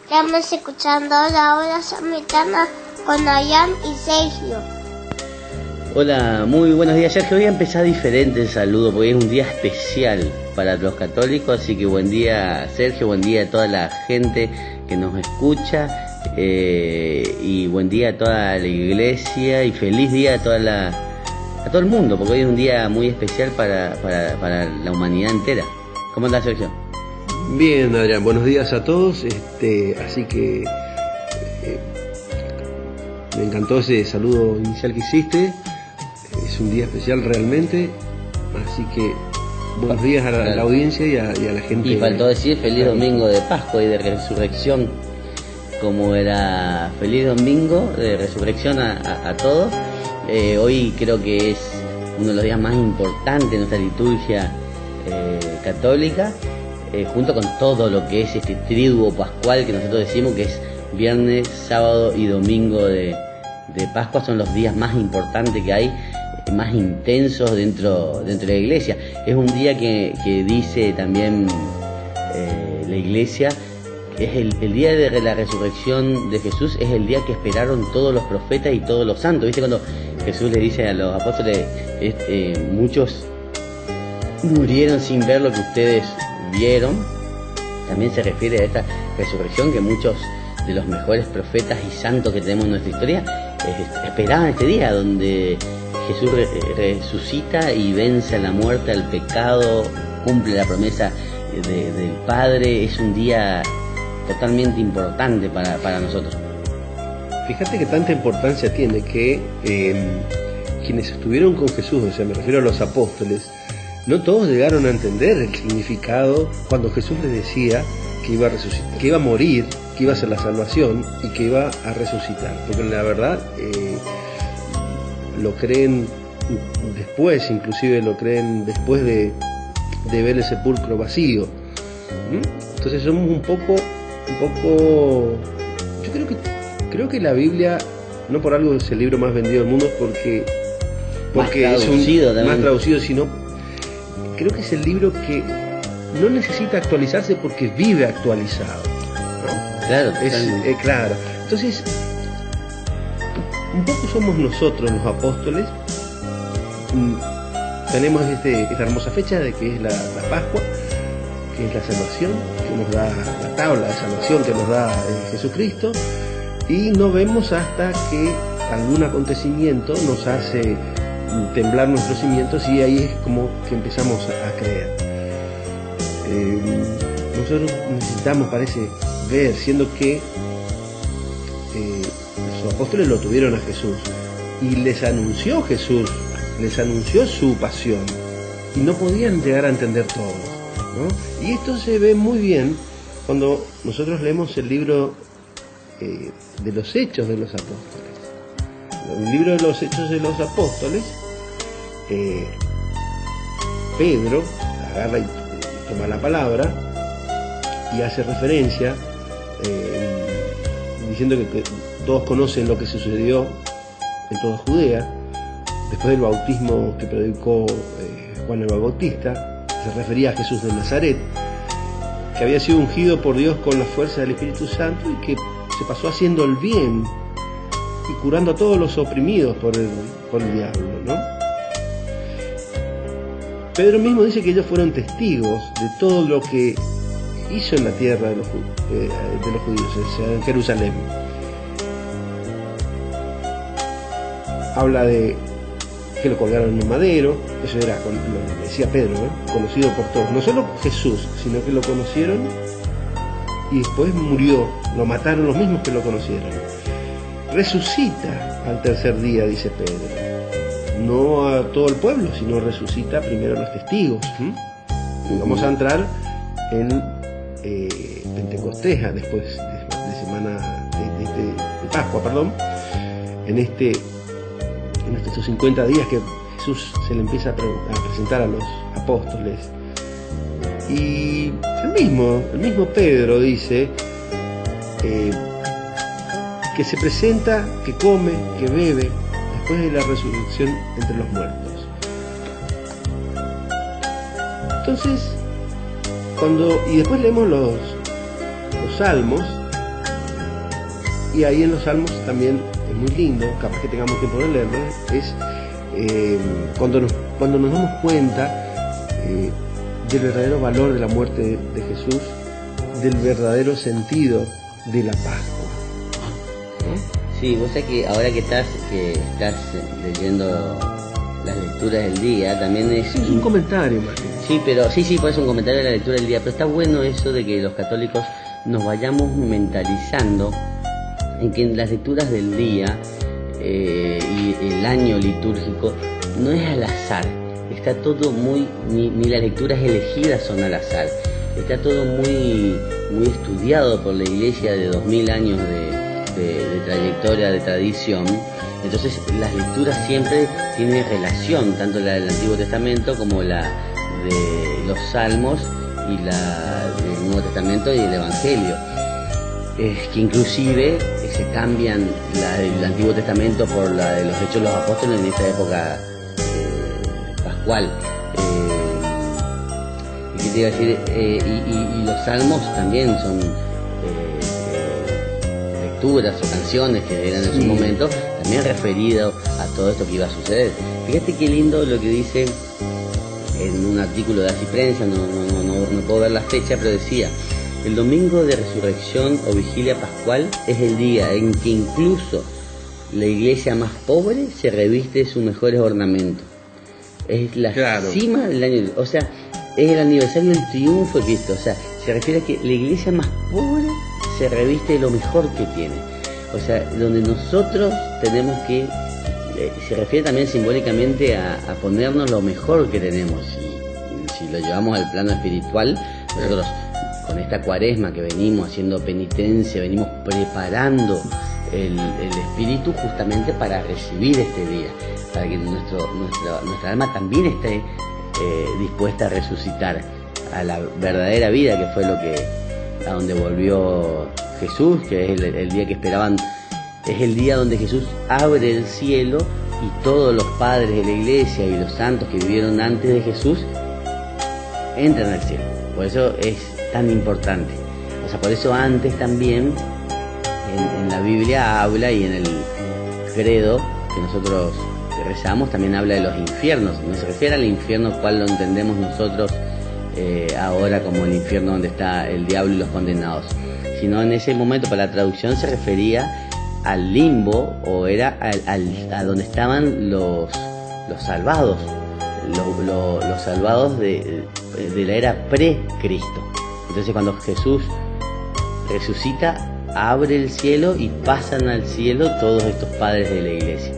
Estamos escuchando la hora samaritana con Ayan y Sergio. Hola, muy buenos días, Sergio. Voy a empezar diferente el saludo porque es un día especial para los católicos, así que buen día, Sergio, buen día a toda la gente que nos escucha, y buen día a toda la iglesia y feliz día a todo el mundo, porque hoy es un día muy especial para la humanidad entera. ¿Cómo andás, Sergio? Bien, Adrián, buenos días a todos. Así que me encantó ese saludo inicial que hiciste. Es un día especial realmente, así que buenos días a la audiencia y a la gente. Y faltó decir feliz domingo de Pascua y de resurrección, como era feliz domingo de resurrección a todos. Hoy creo que es uno de los días más importantes de nuestra liturgia católica, junto con todo lo que es este triduo pascual que nosotros decimos que es viernes, sábado y domingo de Pascua. Son los días más importantes que hay, más intensos dentro de la iglesia. Es un día que dice también la iglesia, es el día de la resurrección de Jesús, es el día que esperaron todos los profetas y todos los santos. ¿Viste cuando Jesús le dice a los apóstoles, muchos murieron sin ver lo que ustedes vieron? También se refiere a esta resurrección que muchos de los mejores profetas y santos que tenemos en nuestra historia esperaban este día donde Jesús resucita y vence a la muerte, al pecado, cumple la promesa del Padre. Es un día totalmente importante para nosotros. Fíjate que tanta importancia tiene que quienes estuvieron con Jesús, o sea, me refiero a los apóstoles, no todos llegaron a entender el significado cuando Jesús les decía que iba a resucitar, que iba a morir, que iba a ser la salvación y que iba a resucitar. Porque la verdad lo creen después, inclusive lo creen después de ver el sepulcro vacío. Entonces somos un poco, yo creo que la Biblia, no por algo es el libro más vendido del mundo, porque más traducido, sino creo que es el libro que no necesita actualizarse porque vive actualizado, ¿no? Claro, claro. Entonces, un poco somos nosotros los apóstoles. Tenemos esta hermosa fecha de que es la Pascua, que es la salvación, que nos da la tabla de salvación que nos da Jesucristo, y no vemos hasta que algún acontecimiento nos hace temblar nuestros cimientos, y ahí es como que empezamos a creer. Nosotros necesitamos, parece, ver, siendo que los apóstoles lo tuvieron a Jesús y les anunció Jesús, les anunció su pasión, y no podían llegar a entender todo, ¿no? Y esto se ve muy bien cuando nosotros leemos el libro de los Hechos de los Apóstoles. El libro de los Hechos de los Apóstoles, Pedro agarra y toma la palabra y hace referencia, diciendo que todos conocen lo que sucedió en toda Judea después del bautismo que predicó Juan el Bautista. Se refería a Jesús de Nazaret, que había sido ungido por Dios con la fuerza del Espíritu Santo y que se pasó haciendo el bien y curando a todos los oprimidos por el diablo, ¿no? Pedro mismo dice que ellos fueron testigos de todo lo que hizo en la tierra de los judíos, o sea, en Jerusalén. Habla de que lo colgaron en un madero, eso era, lo decía Pedro, conocido por todos, no solo Jesús, sino que lo conocieron y después murió, lo mataron los mismos que lo conocieron. Resucita al tercer día, dice Pedro. No a todo el pueblo, sino resucita primero a los testigos. Vamos a entrar en Pentecostés, después de semana de Pascua, en estos 50 días que Jesús se le empieza a presentar a los apóstoles. Y el mismo Pedro dice que se presenta, que come, que bebe después de la resurrección entre los muertos. Entonces, y después leemos los salmos, Y ahí en los Salmos también es muy lindo, capaz que tengamos tiempo de leerlo, es cuando nos damos cuenta del verdadero valor de la muerte de Jesús, del verdadero sentido de la Pascua, ¿no? Sí, vos sabés que ahora que estás leyendo las lecturas del día, también es... Sí, es un comentario, Martín. Sí, pero sí, pues es un comentario de la lectura del día, pero está bueno eso de que los católicos nos vayamos mentalizando en que en las lecturas del día y el año litúrgico no es al azar, está todo muy, ni las lecturas elegidas son al azar, está todo muy estudiado por la Iglesia de 2000 años de trayectoria, de tradición. Entonces las lecturas siempre tienen relación, tanto la del Antiguo Testamento como la de los Salmos y la del Nuevo Testamento y el Evangelio. Que inclusive se cambian la del Antiguo Testamento por la de los Hechos de los Apóstoles en esta época pascual. ¿Qué te iba a decir? Y los Salmos también son lecturas o canciones que eran en su momento, también referido a todo esto que iba a suceder. Fíjate qué lindo lo que dice en un artículo de Así Prensa, no puedo ver la fecha, pero decía: el domingo de resurrección o vigilia pascual es el día en que incluso la iglesia más pobre se reviste de sus mejores ornamentos. Es la cima del año, o sea, es el aniversario del triunfo de Cristo. O sea, se refiere a que la iglesia más pobre se reviste de lo mejor que tiene. O sea, donde nosotros tenemos que, se refiere también simbólicamente a ponernos lo mejor que tenemos. Si lo llevamos al plano espiritual, nosotros con esta cuaresma que venimos haciendo penitencia, venimos preparando el espíritu justamente para recibir este día, para que nuestra alma también esté dispuesta a resucitar a la verdadera vida, que fue a donde volvió Jesús, que es el día que esperaban. Es el día donde Jesús abre el cielo y todos los padres de la iglesia y los santos que vivieron antes de Jesús entran al cielo. Por eso es tan importante. O sea, por eso antes también en la Biblia habla, y en el credo que nosotros rezamos también habla de los infiernos. No se refiere al infierno cual lo entendemos nosotros ahora como el infierno donde está el diablo y los condenados, sino en ese momento, para la traducción, se refería al limbo, o era a donde estaban los salvados, los salvados de la era pre-Cristo. Entonces cuando Jesús resucita, abre el cielo y pasan al cielo todos estos padres de la iglesia.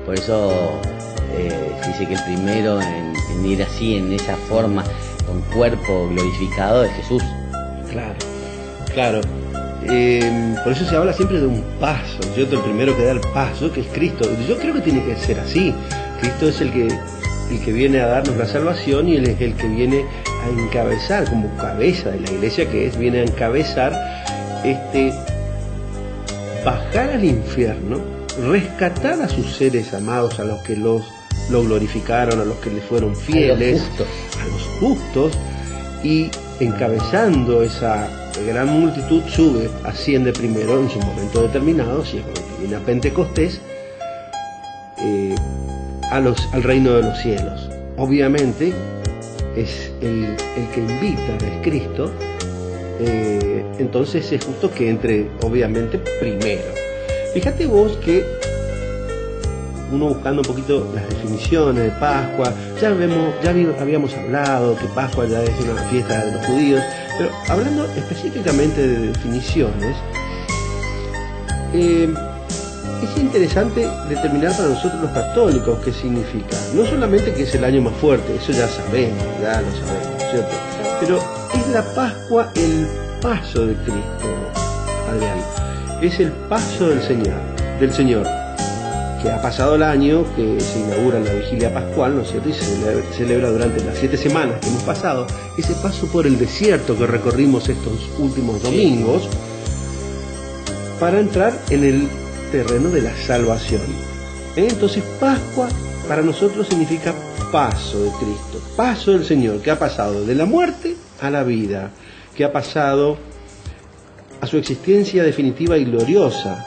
Por eso se dice que el primero en ir así, en esa forma, con cuerpo glorificado, es Jesús. Claro. Por eso se habla siempre de un paso, ¿cierto? El primero que da el paso, que es Cristo. Yo creo que tiene que ser así. Cristo es el que viene a darnos la salvación, y Él es el que viene a encabezar, como cabeza de la iglesia que es, viene a encabezar bajar al infierno, rescatar a sus seres amados, a los que lo glorificaron, a los que le fueron fieles, a los justos, y encabezando esa gran multitud asciende primero en su momento determinado, si es que viene a Pentecostés, al reino de los cielos. Obviamente es el que invita, es Cristo. Entonces es justo que entre, obviamente, primero. Fíjate vos que uno, buscando un poquito las definiciones de Pascua, ya habíamos hablado que Pascua ya es una fiesta de los judíos, pero hablando específicamente de definiciones, es interesante determinar para nosotros los católicos qué significa. No solamente que es el año más fuerte, eso ya lo sabemos, ¿cierto? Pero es la Pascua el paso de Cristo, Adrián. Es el paso del Señor, que ha pasado el año, que se inaugura en la vigilia pascual, ¿no es cierto? Y se celebra durante las 7 semanas que hemos pasado, ese paso por el desierto que recorrimos estos últimos domingos, para entrar en el terreno de la salvación. Entonces Pascua para nosotros significa paso de Cristo, paso del Señor, que ha pasado de la muerte a la vida, que ha pasado a su existencia definitiva y gloriosa,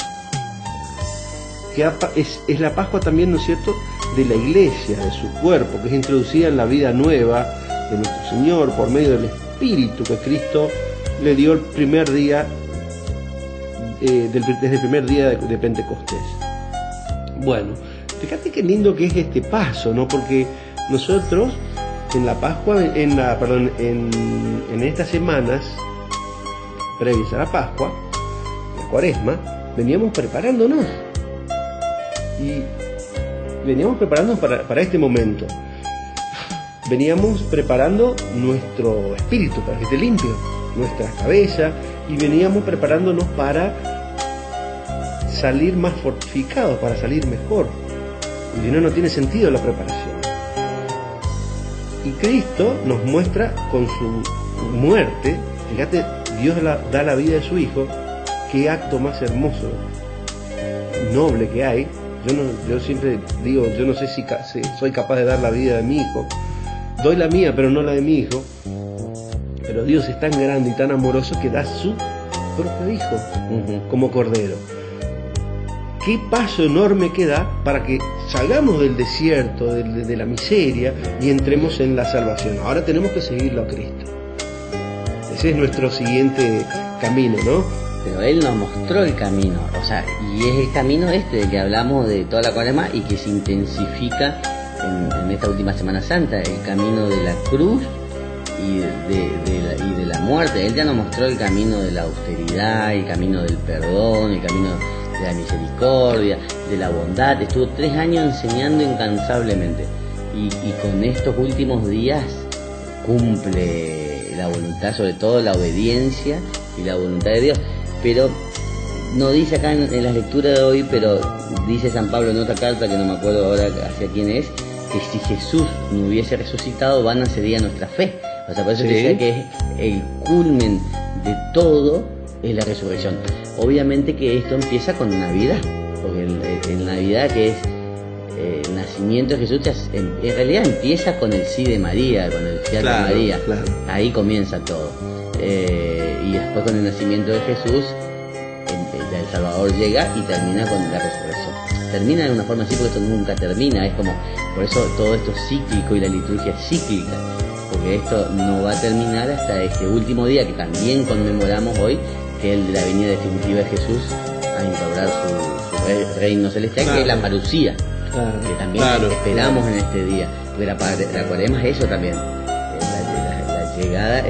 es la Pascua también, ¿no es cierto?, de la iglesia, de su cuerpo, que es introducida en la vida nueva de nuestro Señor por medio del Espíritu que Cristo le dio el primer día, desde el primer día de Pentecostés. Bueno, fíjate qué lindo que es este paso, ¿no? Porque nosotros en la Pascua, en estas semanas previas a la Pascua, la Cuaresma, veníamos preparándonos para este momento. Veníamos preparando nuestro espíritu para que esté limpio, nuestra cabeza, y veníamos preparándonos para salir más fortificados, para salir mejor. Y no tiene sentido la preparación. Y Cristo nos muestra con su muerte, fíjate, Dios da la vida de su Hijo, qué acto más hermoso, noble que hay. Yo siempre digo, yo no sé si soy capaz de dar la vida de mi hijo. Doy la mía, pero no la de mi hijo. Pero Dios es tan grande y tan amoroso que da su propio hijo como cordero. Qué paso enorme que da para que salgamos del desierto, de la miseria, y entremos en la salvación. Ahora tenemos que seguirlo a Cristo. Ese es nuestro siguiente camino, ¿no? Pero Él nos mostró el camino, o sea, y es el camino este del que hablamos de toda la Cuaresma y que se intensifica en esta última Semana Santa, el camino de la cruz y de la muerte. Él ya nos mostró el camino de la austeridad, el camino del perdón, el camino de la misericordia, de la bondad. Estuvo 3 años enseñando incansablemente, y con estos últimos días cumple la voluntad, sobre todo la obediencia y la voluntad de Dios. Pero no dice acá en la lectura de hoy, pero dice San Pablo en otra carta, que no me acuerdo ahora hacia quién es, que si Jesús no hubiese resucitado, vana sería nuestra fe. O sea, por eso decía que es el culmen de todo, es la resurrección. Obviamente que esto empieza con Navidad, porque en Navidad, que es el nacimiento de Jesús, en realidad empieza con el sí de María, con el fiat de María. Claro. Ahí comienza todo. Y después, con el nacimiento de Jesús, el Salvador llega y termina con la resurrección. Termina de una forma así, porque esto nunca termina. Es como, por eso todo esto es cíclico y la liturgia es cíclica, porque esto no va a terminar hasta este último día que también conmemoramos hoy, que es el de la venida definitiva de Jesús a instaurar su reino celestial, que es la parucía, que también esperamos en este día, porque la Cuaresma es eso también, la llegada,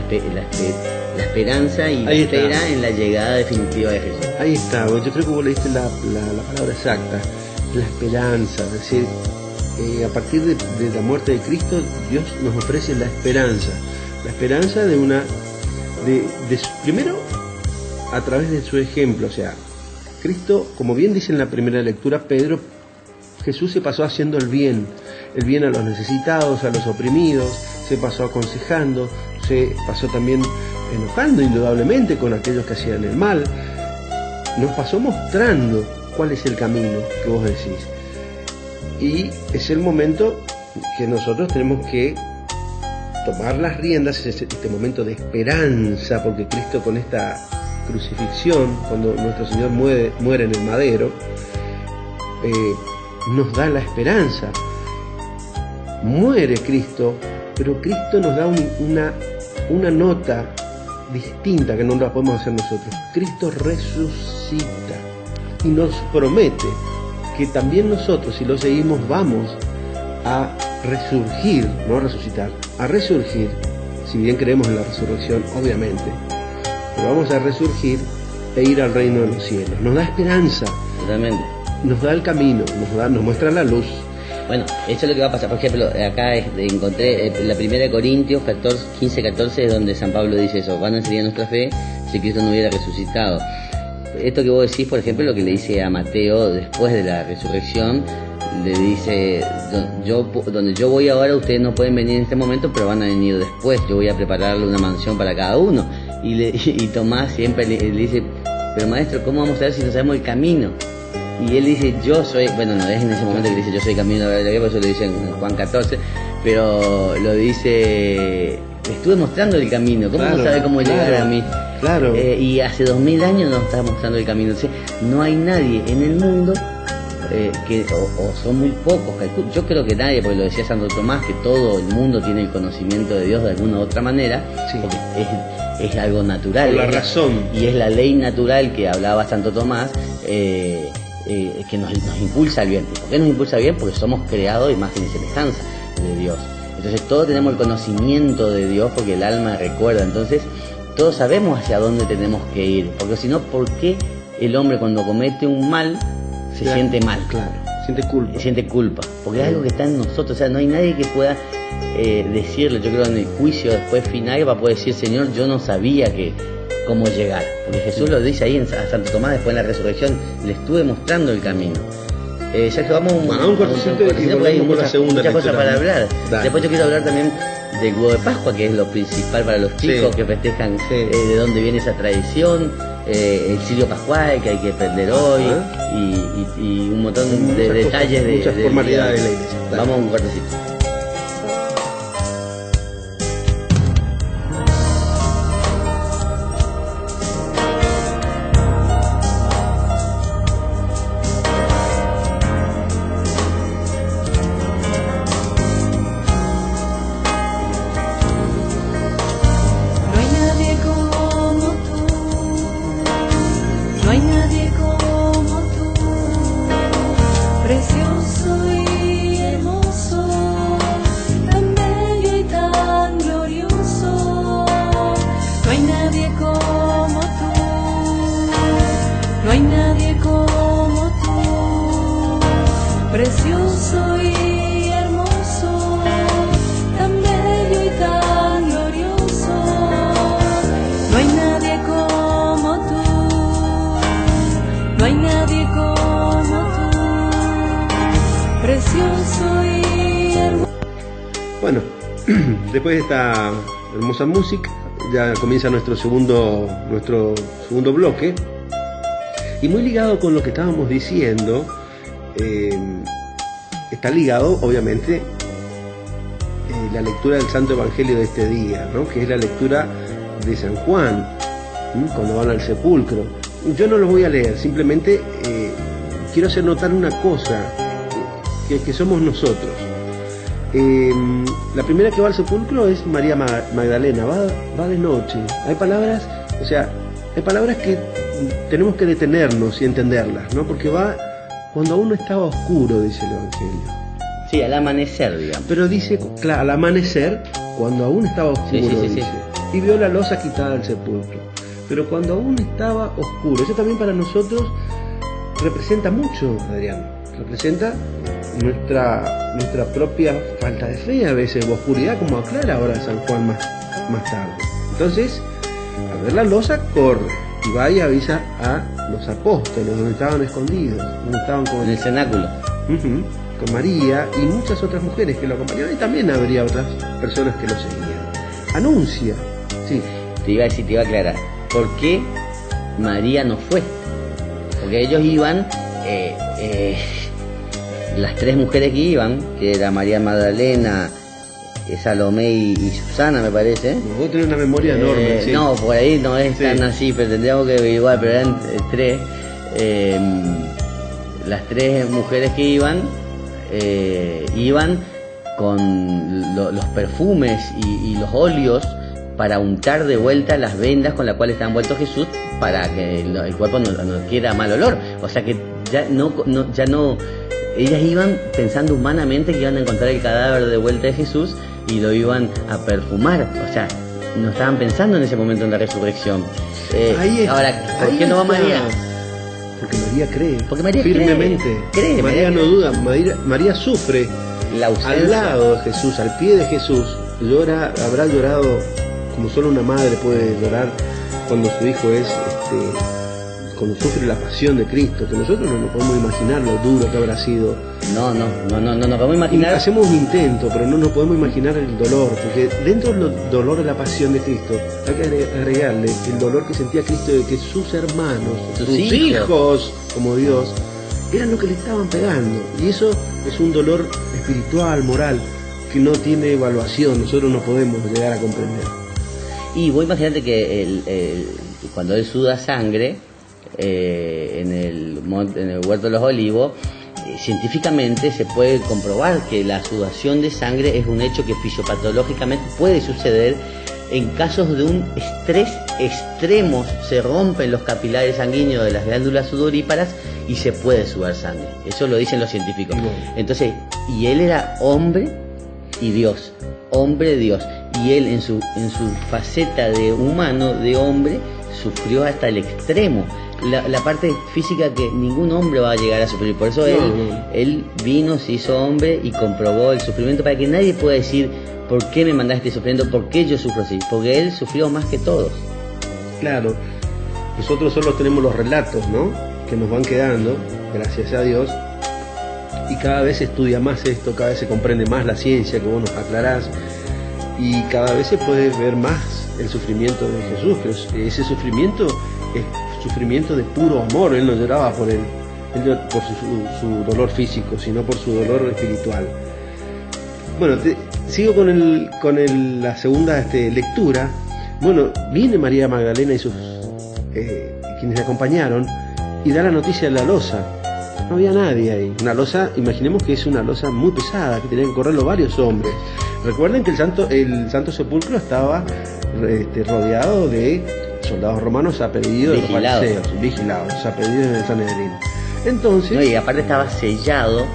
la esperanza y la espera en la llegada definitiva de Jesús. Ahí está, yo creo que vos leíste la palabra exacta, la esperanza, es decir, a partir de la muerte de Cristo, Dios nos ofrece la esperanza primero a través de su ejemplo. O sea, Cristo, como bien dice en la primera lectura Pedro, Jesús se pasó haciendo el bien a los necesitados, a los oprimidos, se pasó aconsejando, se pasó también enojando indudablemente con aquellos que hacían el mal, nos pasó mostrando cuál es el camino que vos decís. Y es el momento que nosotros tenemos que tomar las riendas, este momento de esperanza, porque Cristo, con esta crucifixión, cuando nuestro Señor muere en el madero, nos da la esperanza. Muere Cristo, pero Cristo nos da una nota distinta que no la podemos hacer nosotros. Cristo resucita y nos promete que también nosotros, si lo seguimos, vamos a resurgir, no a resucitar, a resurgir, si bien creemos en la resurrección, obviamente, pero vamos a resurgir e ir al reino de los cielos. Nos da esperanza, totalmente. Nos da el camino, nos muestra la luz. Bueno, eso es lo que va a pasar. Por ejemplo, acá encontré la primera de Corintios 15-14, es donde San Pablo dice eso: vana sería nuestra fe si Cristo no hubiera resucitado. Esto que vos decís, por ejemplo, lo que le dice a Mateo después de la resurrección, le dice: donde yo voy ahora, ustedes no pueden venir en este momento, pero van a venir después. Yo voy a prepararle una mansión para cada uno. Y Tomás siempre le dice: pero maestro, ¿cómo vamos a ver si no sabemos el camino? Y él dice: yo soy, bueno, no es en ese momento que dice yo soy camino, la verdad, por eso lo dice en Juan 14, pero lo dice: estuve mostrando el camino, ¿cómo no sabe cómo llegar a mí? Claro. Y hace 2000 años nos está mostrando el camino. O sea, no hay nadie en el mundo o son muy pocos. Yo creo que nadie, porque lo decía Santo Tomás, que todo el mundo tiene el conocimiento de Dios de alguna u otra manera, Sí. porque es algo natural. Por la razón. Y es la ley natural que hablaba Santo Tomás, que nos impulsa al bien. ¿Por qué nos impulsa al bien? Porque somos creados a imagen y semejanza de Dios. Entonces todos tenemos el conocimiento de Dios porque el alma recuerda. Entonces todos sabemos hacia dónde tenemos que ir. Porque si no, ¿por qué el hombre cuando comete un mal se siente mal? Claro, siente culpa. Porque es algo que está en nosotros. O sea, no hay nadie que pueda decirlo. Yo creo que en el juicio después final va a poder decir, Señor, yo no sabía cómo llegar. Porque Jesús lo dice ahí a Santo Tomás después en la resurrección, le estuve mostrando el camino. Ya que vamos a un cortecito y porque hay volvemos con la segunda muchas cosas lectura. para hablar. Dale. Después yo quiero hablar también del huevo de Pascua, que es lo principal para los chicos, Sí. que festejan Sí. de dónde viene esa tradición, el cirio pascual que hay que prender hoy, y un montón de Muchas detalles cosas, muchas de formalidades de la iglesia. Dale. Vamos a un cortecito. No hay nadie como tú, no hay nadie como tú, precioso y hermoso, tan bello y tan glorioso. No hay nadie como tú, no hay nadie como tú, precioso y hermoso, tan bello y tan glorioso. No hay nadie como tú, no hay nadie como tú, precioso y hermoso. Bueno, después de esta hermosa música, ya comienza nuestro segundo bloque. Y muy ligado con lo que estábamos diciendo, está ligado, obviamente, la lectura del Santo Evangelio de este día, ¿no? Que es la lectura de San Juan, cuando van al sepulcro. Yo no lo voy a leer, simplemente quiero hacer notar una cosa, que somos nosotros. La primera que va al sepulcro es María Magdalena, va de noche. Hay palabras que tenemos que detenernos y entenderlas, ¿no? Porque va cuando aún no estaba oscuro, dice el Evangelio. Sí, al amanecer, digamos. Pero dice, claro, al amanecer, cuando aún estaba oscuro, Sí. dice. Y vio la losa quitada del sepulcro. Pero cuando aún estaba oscuro, eso también para nosotros representa mucho, Adrián. Representa nuestra propia falta de fe a veces, o oscuridad, como aclara ahora San Juan más tarde. Entonces, al ver la losa, corre y va y avisa a los apóstoles, donde estaban escondidos, donde estaban con En el cenáculo. con María y muchas otras mujeres que lo acompañaban, y también habría otras personas que lo seguían. Anuncia, sí, Te iba a aclarar. ¿Por qué María no fue? Porque ellos iban, las tres mujeres que iban, que era María Magdalena, Salomé y Susana, me parece. vos tenés una memoria enorme. Sí. No, por ahí no es Sí. tan así, pero tendríamos que averiguar, pero eran tres. Las tres mujeres que iban con los perfumes y los óleos para untar de vuelta las vendas con las cuales estaba envuelto Jesús, para que el cuerpo no adquiera mal olor. O sea que ya no, ellas iban pensando humanamente que iban a encontrar el cadáver de vuelta de Jesús y lo iban a perfumar. O sea, no estaban pensando en ese momento en la resurrección. Ahí está, Ahora, ¿por ahí qué no va está. María? Porque María cree. Porque María firmemente. cree, María María no cree. duda. María sufre La ausencia. al lado de Jesús, al pie de Jesús. Llora, habrá llorado como solo una madre puede llorar cuando su hijo cuando sufre la pasión de Cristo, que nosotros no nos podemos imaginar lo duro que habrá sido. No podemos imaginar. Hacemos un intento, pero no nos podemos imaginar el dolor, porque dentro del dolor de la pasión de Cristo hay que agregarle el dolor que sentía Cristo de que sus hermanos, Sus sus hijos. hijos, como Dios, eran lo que le estaban pegando. Y eso es un dolor espiritual, moral, que no tiene evaluación, nosotros no podemos llegar a comprender. Y vos imaginate que cuando él suda sangre en el huerto de los olivos, científicamente se puede comprobar que la sudación de sangre es un hecho que fisiopatológicamente puede suceder en casos de un estrés extremo. Se rompen los capilares sanguíneos de las glándulas sudoríparas y se puede sudar sangre. Eso lo dicen los científicos. Entonces, y él era hombre y Dios, hombre Dios, y él en su faceta de humano, de hombre, sufrió hasta el extremo. La parte física que ningún hombre va a llegar a sufrir. Por eso él vino, se hizo hombre y comprobó el sufrimiento, para que nadie pueda decir: ¿por qué me mandaste sufriendo? ¿Por qué yo sufro así? Porque él sufrió más que todos. Claro, nosotros solo tenemos los relatos, ¿no?, que nos van quedando, gracias a Dios, y cada vez se estudia más esto, cada vez se comprende más la ciencia, que vos nos aclarás, y cada vez se puede ver más el sufrimiento de Jesús, pero ese sufrimiento es sufrimiento de puro amor. Él no lloraba por su dolor físico, sino por su dolor espiritual. Bueno, sigo con la segunda lectura. Bueno, viene María Magdalena y sus quienes la acompañaron, y da la noticia de la loza. No había nadie ahí. Una loza, imaginemos que es una loza muy pesada, que tenían que correrlo varios hombres. Recuerden que el Santo Sepulcro estaba rodeado de soldados romanos a pedido de los fariseos, vigilados, a pedido del Sanedrín. Entonces, no, y aparte estaba sellado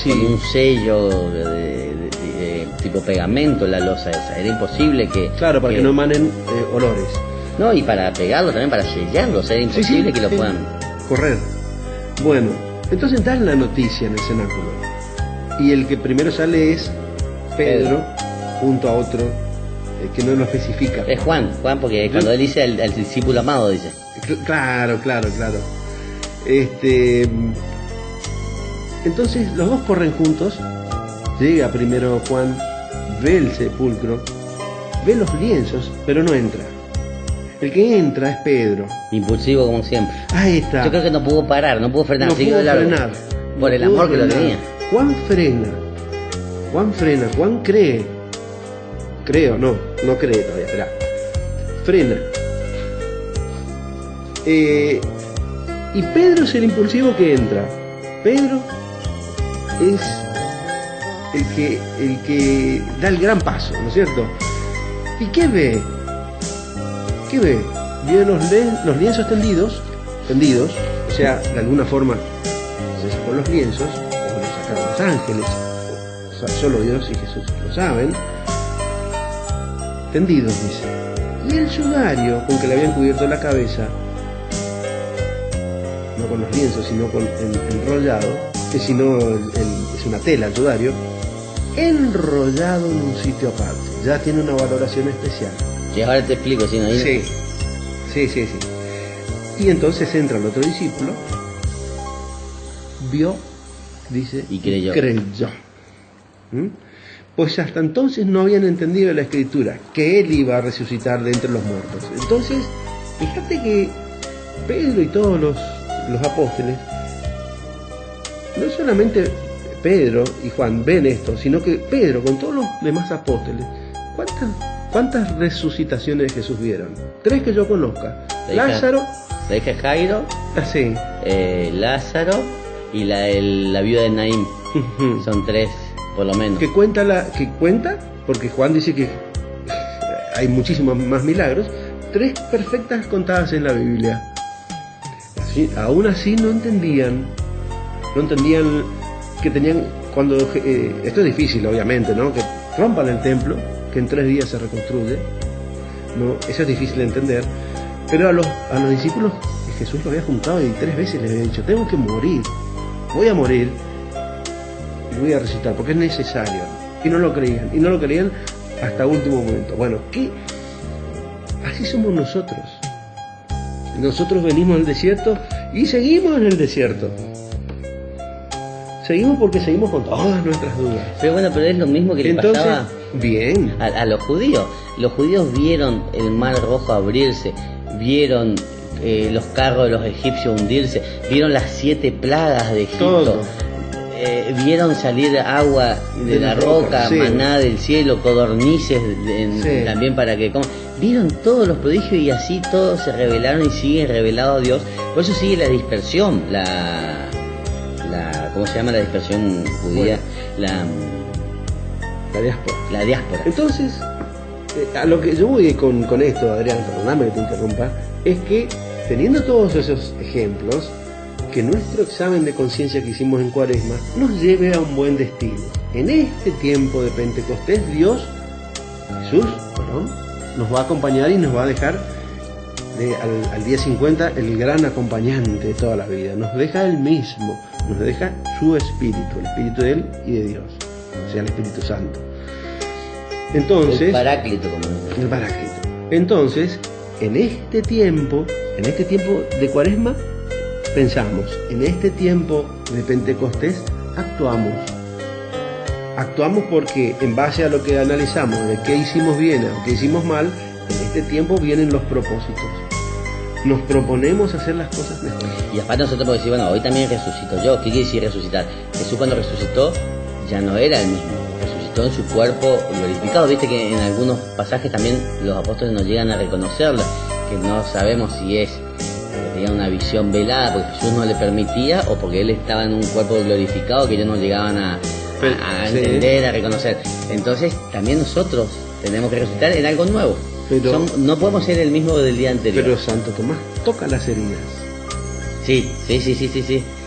con un sello de tipo pegamento la loza esa. Era imposible que... Claro, para que no emanen olores. No, y para pegarlo también, para sellarlo, o sea, era imposible que lo puedan correr. Bueno, entonces dan la noticia en el cenáculo, y el que primero sale es Pedro, junto a otro que no lo especifica. Es Juan, porque cuando él dice al discípulo amado, dice. Claro. Entonces los dos corren juntos. Llega primero Juan, ve el sepulcro, ve los lienzos, pero no entra. El que entra es Pedro. Impulsivo como siempre. Ahí está. Yo creo que no pudo parar, no pudo frenar. No pudo frenar. Por el amor que lo tenía. Juan frena. Juan cree. No cree todavía, espera. Frena. Y Pedro es el impulsivo que entra. Pedro es el que da el gran paso, ¿no es cierto? ¿Y qué ve? Ve los lienzos tendidos, o sea, de alguna forma se sacó los lienzos, o los sacaron los ángeles, o sea, solo Dios y Jesús lo saben, tendidos, dice. Y el sudario con que le habían cubierto la cabeza, no con los lienzos, sino con enrollado, que si no es una tela el sudario, enrollado en un sitio aparte, ya tiene una valoración especial. Y ahora te explico, si no hay... Sí. Y entonces entra el otro discípulo, vio, dice, y creyó. Pues hasta entonces no habían entendido la Escritura, que Él iba a resucitar de entre los muertos. Entonces, fíjate que Pedro y todos los apóstoles, no solamente Pedro y Juan ven esto, sino que Pedro con todos los demás apóstoles, ¿cuántas resucitaciones de Jesús vieron? 3 que yo conozca. Lázaro, la hija de Jairo, sí. Lázaro y la viuda de Naín. Son 3 por lo menos. Que cuenta, porque Juan dice que hay muchísimos más milagros. 3 perfectas contadas en la Biblia. Aún así no entendían que tenían, cuando esto es difícil obviamente, ¿no? Que rompan el templo, que en 3 días se reconstruye, ¿no? Eso es difícil de entender, pero a los discípulos Jesús lo había juntado y 3 veces les había dicho: tengo que morir, voy a morir y voy a resucitar porque es necesario. Y no lo creían hasta último momento. Bueno, así somos nosotros. Nosotros venimos al desierto y seguimos en el desierto. Seguimos porque seguimos con todas nuestras dudas. Pero es lo mismo que le pasaba bien a los judíos. Los judíos vieron el mar rojo abrirse, vieron los carros de los egipcios hundirse, vieron las 7 plagas de Egipto, vieron salir agua de la roca, maná del cielo, codornices también para que coman. Vieron todos los prodigios y así todos se revelaron y siguen revelados a Dios. Por eso sigue la dispersión, la ¿cómo se llama la dispersión judía? La diáspora. La diáspora. Entonces, a lo que yo voy con esto, Adrián, perdóname que te interrumpa, es que teniendo todos esos ejemplos, que nuestro examen de conciencia que hicimos en Cuaresma nos lleve a un buen destino. En este tiempo de Pentecostés, Jesús, nos va a acompañar y nos va a dejar al día 50 el gran acompañante de toda la vida. Nos deja Él mismo, nos deja su Espíritu, el Espíritu de Él y de Dios, o sea, el Espíritu Santo. Entonces, el Paráclito, como el Paráclito. Entonces, en este tiempo de Cuaresma, pensamos, en este tiempo de Pentecostés actuamos porque en base a lo que analizamos de qué hicimos bien o qué hicimos mal, en este tiempo vienen los propósitos. Nos proponemos hacer las cosas mejor. Y aparte nosotros podemos decir, bueno, hoy también resucito yo. ¿Qué quiere decir resucitar? Jesús cuando resucitó ya no era el mismo, resucitó en su cuerpo glorificado. Viste que en algunos pasajes también los apóstoles nos llegan a reconocerlo, que no sabemos si es tenía una visión velada porque Jesús no le permitía o porque él estaba en un cuerpo glorificado que ellos no llegaban a entender, a reconocer. Entonces también nosotros tenemos que resucitar en algo nuevo. Pero, no podemos ser el mismo del día anterior. Pero Santo Tomás toca las heridas. Sí.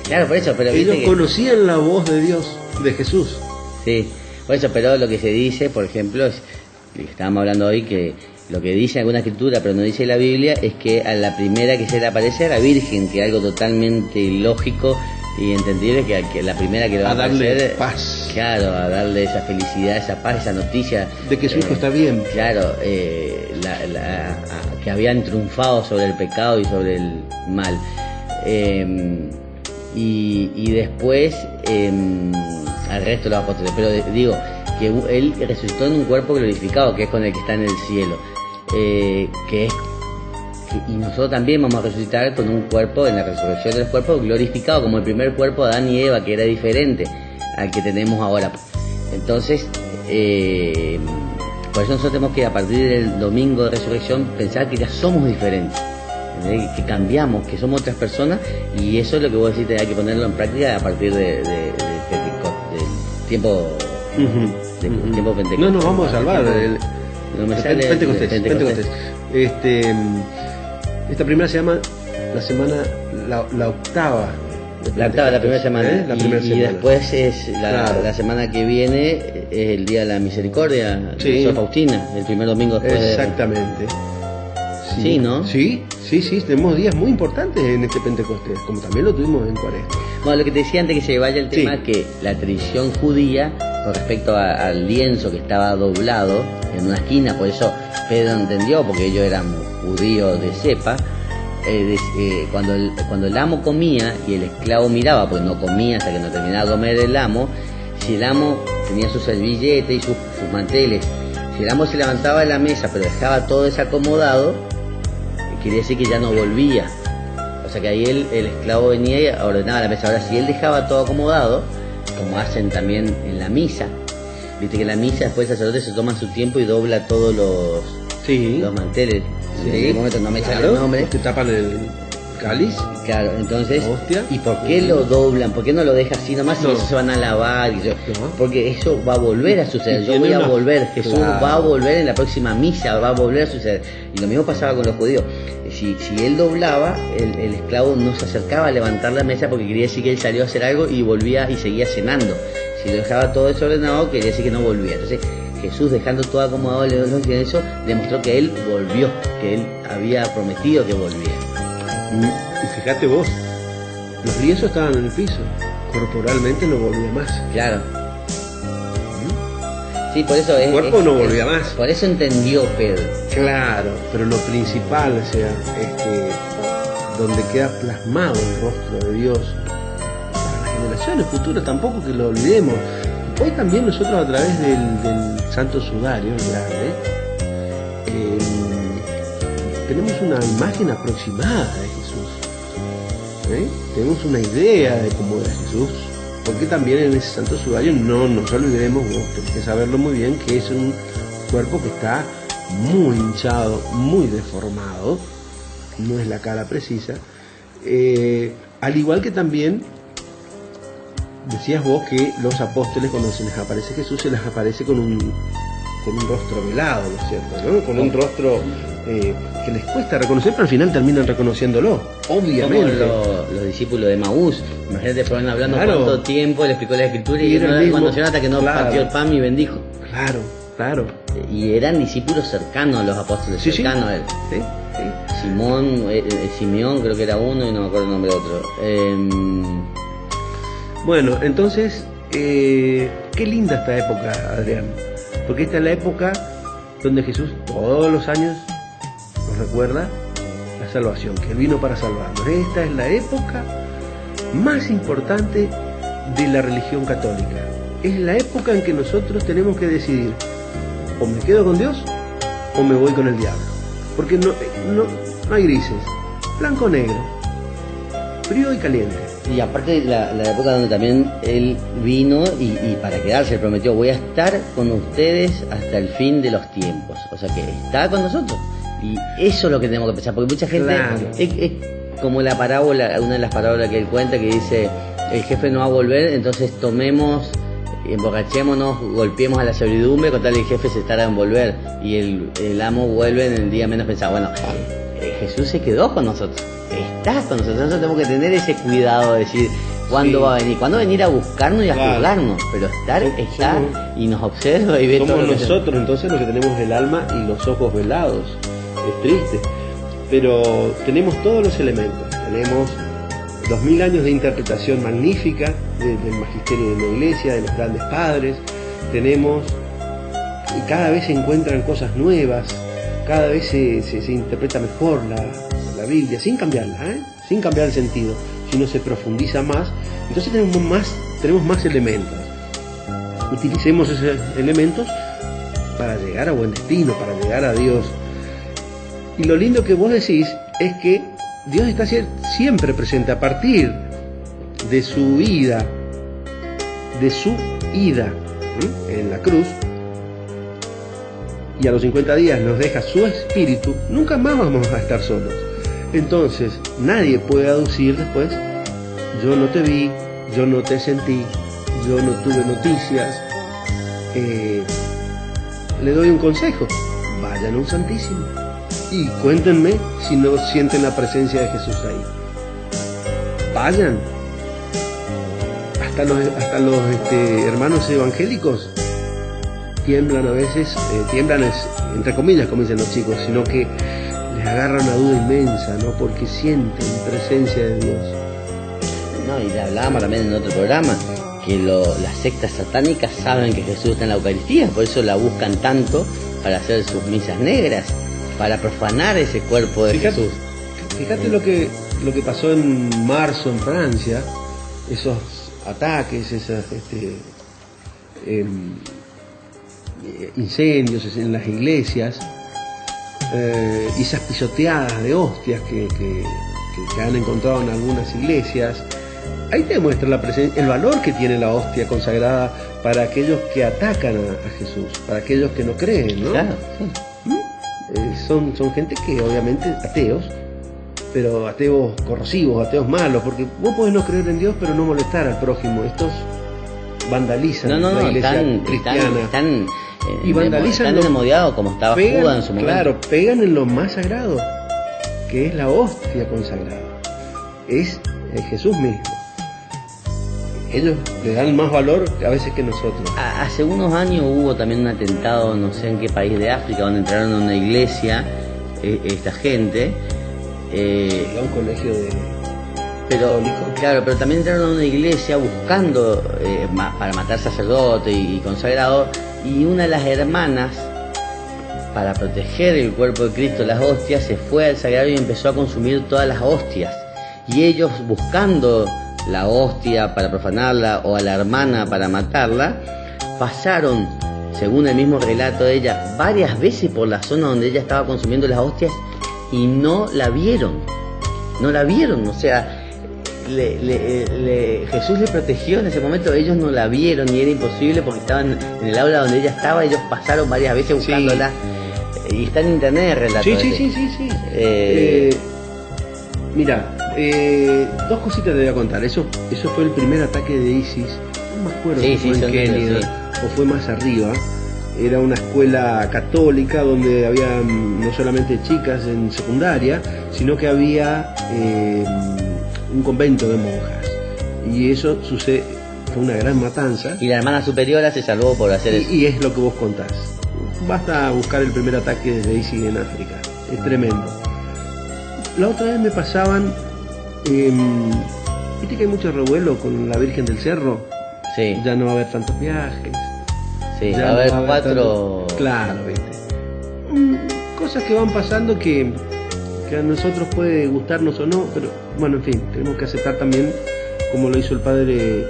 Claro, por eso. Pero ellos conocían la voz de Dios, de Jesús. Sí, por eso, pero lo que se dice, por ejemplo, es lo que estábamos hablando hoy, que lo que dice alguna escritura, pero no dice la Biblia, es que a la primera que se le aparece a la Virgen, que es algo totalmente lógico y entendible, que la primera que le va a darle aparecer, paz. Claro, a darle esa felicidad, esa paz, esa noticia de que su hijo está bien. Claro, que habían triunfado sobre el pecado y sobre el mal. Y después al resto de los apóstoles, pero digo que él resucitó en un cuerpo glorificado, que es con el que está en el cielo, y nosotros también vamos a resucitar con un cuerpo, en la resurrección del cuerpo glorificado, como el primer cuerpo de Adán y Eva, que era diferente al que tenemos ahora. Entonces, por eso nosotros tenemos que, a partir del domingo de resurrección, pensar que ya somos diferentes, que cambiamos, que somos otras personas, y eso es lo que vos decís, hay que ponerlo en práctica a partir del tiempo tiempo Pentecostés. No nos vamos a salvar. Pentecostés. Esta primera se llama la semana, la octava. La primera semana. La primera semana. Y después es la semana que viene, es el Día de la Misericordia, de Sor Faustina, el primer domingo después. Exactamente. Sí, ¿no? Sí, tenemos días muy importantes en este Pentecostés, como también lo tuvimos en Cuaresma. Bueno, lo que te decía antes que se vaya el tema, que la tradición judía, con respecto al lienzo que estaba doblado en una esquina, por eso Pedro entendió, porque ellos eran judíos de cepa, cuando el amo comía y el esclavo miraba, pues no comía hasta que no terminaba de comer el amo, si el amo tenía su servilleta y sus manteles, si el amo se levantaba de la mesa pero dejaba todo desacomodado, quería decir que ya no volvía. O sea que ahí el esclavo venía y ordenaba la mesa. Ahora, si él dejaba todo acomodado, como hacen también en la misa, viste que en la misa después el sacerdote se toma su tiempo y dobla todos los manteles. En ese momento no me sale el nombre. Te tapan el cáliz. Claro, entonces, hostia. ¿Y por qué lo doblan? ¿Por qué no lo deja así nomás? Y eso se van a lavar. Porque eso va a volver a suceder. Yo voy a volver. Jesús va a volver en la próxima misa, va a volver a suceder. Y lo mismo pasaba con los judíos. Si él doblaba, el esclavo no se acercaba a levantar la mesa porque quería decir que él salió a hacer algo y volvía y seguía cenando. Si lo dejaba todo desordenado, quería decir que no volvía. Entonces Jesús, dejando todo acomodado en eso, demostró que él volvió, que él había prometido que volvía. Y fíjate vos, los lienzos estaban en el piso, corporalmente no volvía más. Claro. Sí, por eso el cuerpo no volvía más. Por eso entendió Pedro. Claro, pero lo principal, o sea, es que donde queda plasmado el rostro de Dios para las generaciones futuras, tampoco que lo olvidemos. Hoy también nosotros, a través del Santo Sudario, el grande, tenemos una imagen aproximada de Jesús. Tenemos una idea de cómo era Jesús. Porque también en ese Santo Sudario no nos olvidemos, vos tenés que saberlo muy bien, que es un cuerpo que está muy hinchado, muy deformado, no es la cara precisa, al igual que también decías vos que los apóstoles, cuando se les aparece Jesús, se les aparece con un rostro velado, ¿no es cierto? ¿No? Con un rostro que les cuesta reconocer, pero al final terminan reconociéndolo, obviamente. Como los discípulos de Maús, imagínate, fueron hablando Claro. cuánto tiempo, le explicó la escritura y era no el mismo. cuando llegó hasta que no Claro. partió el pan y bendijo. Claro, claro. Y eran discípulos cercanos los apóstoles, Sí, sí. cercanos a él. Sí, sí. Simón, Simeón creo que era uno y no me acuerdo el nombre de otro. Bueno, entonces, qué linda esta época, Adrián, porque esta es la época donde Jesús todos los años nos recuerda la salvación, que Él vino para salvarnos. Esta es la época más importante de la religión católica. Es la época en que nosotros tenemos que decidir, o me quedo con Dios o me voy con el diablo, porque no hay grises, blanco o negro, frío y caliente. Y aparte la época donde también él vino y para quedarse, él prometió, voy a estar con ustedes hasta el fin de los tiempos. O sea que está con nosotros. Y eso es lo que tenemos que pensar, porque mucha gente, Claro. es como la parábola, una de las parábolas que él cuenta, que dice, el jefe no va a volver, entonces tomemos, emborrachémonos, golpeemos a la servidumbre con tal que el jefe se estará en volver. Y el amo vuelve en el día menos pensado. Bueno, Jesús se quedó con nosotros. Está con nosotros. Nosotros tenemos que tener ese cuidado de decir cuándo Sí. va a venir, cuándo va a venir a buscarnos y a Claro. juzgarnos, pero está Somos- y nos observa y ve todo Somos lo que nosotros entonces los que tenemos el alma y los ojos velados. Es triste, pero tenemos todos los elementos. Tenemos 2000 años de interpretación magnífica del magisterio de la Iglesia, de los grandes padres. Tenemos, y cada vez se encuentran cosas nuevas, cada vez se interpreta mejor la Biblia, sin cambiarla, sin cambiar el sentido, sino se profundiza más. Entonces tenemos más elementos. Utilicemos esos elementos para llegar a buen destino, para llegar a Dios. Y lo lindo que vos decís es que Dios está siempre presente a partir de su ida, en la cruz, y a los 50 días nos deja su espíritu. Nunca más vamos a estar solos. Entonces nadie puede aducir después, yo no te vi, yo no te sentí, yo no tuve noticias. Le doy un consejo: vayan a un Santísimo y cuéntenme si no sienten la presencia de Jesús ahí. Vayan. Hasta los hermanos evangélicos tiemblan a veces, tiemblan es, entre comillas, como dicen los chicos, sino que les agarra una duda inmensa, ¿no? Porque sienten presencia de Dios. No, y le hablábamos también en otro programa, que las sectas satánicas saben que Jesús está en la Eucaristía, por eso la buscan tanto para hacer sus misas negras, para profanar ese cuerpo de Jesús. Fíjate lo que pasó en marzo en Francia, esos ataques, esas incendios en las iglesias, y esas pisoteadas de hostias que han encontrado en algunas iglesias. Ahí te muestra la presencia, el valor que tiene la hostia consagrada para aquellos que atacan a Jesús, para aquellos que no creen, ¿no? Claro, sí. Son gente que obviamente ateos, pero ateos corrosivos, ateos malos, porque vos podés no creer en Dios pero no molestar al prójimo. Estos vandalizan la iglesia cristiana. Están y vandalizan están endemoniados como estaba Judas en su momento. Claro, pegan en lo más sagrado, que es la hostia consagrada, es Jesús mismo. Ellos le dan más valor a veces que nosotros. Hace unos años hubo también un atentado, no sé en qué país de África, donde entraron a una iglesia, esta gente. A un colegio de católico. Claro, pero también entraron a una iglesia buscando para matar sacerdotes y consagrados, y una de las hermanas, para proteger el cuerpo de Cristo, las hostias, se fue al sagrario y empezó a consumir todas las hostias. Y ellos, buscando la hostia para profanarla o a la hermana para matarla, pasaron, según el mismo relato de ella, varias veces por la zona donde ella estaba consumiendo las hostias y no la vieron, o sea, Jesús le protegió en ese momento, ellos no la vieron y era imposible porque estaban en el aula donde ella estaba, ellos pasaron varias veces buscándola. Y está en internet el relato. Sí. Mira, dos cositas te voy a contar. Eso fue el primer ataque de ISIS. No me acuerdo si fue en son Kenia o fue más arriba. Era una escuela católica donde había no solamente chicas en secundaria, sino que había un convento de monjas. Y eso fue una gran matanza. Y la hermana superiora se salvó por hacer eso. Y es lo que vos contás. Basta buscar el primer ataque de ISIS en África. Es tremendo. La otra vez me pasaban... ¿viste que hay mucho revuelo con la Virgen del Cerro? Sí. Ya no va a haber tantos viajes. Sí, Ya a no ver, va a haber 4... Claro, ¿viste? Cosas que van pasando que a nosotros puede gustarnos o no, pero bueno, en fin, tenemos que aceptar también, como lo hizo el Padre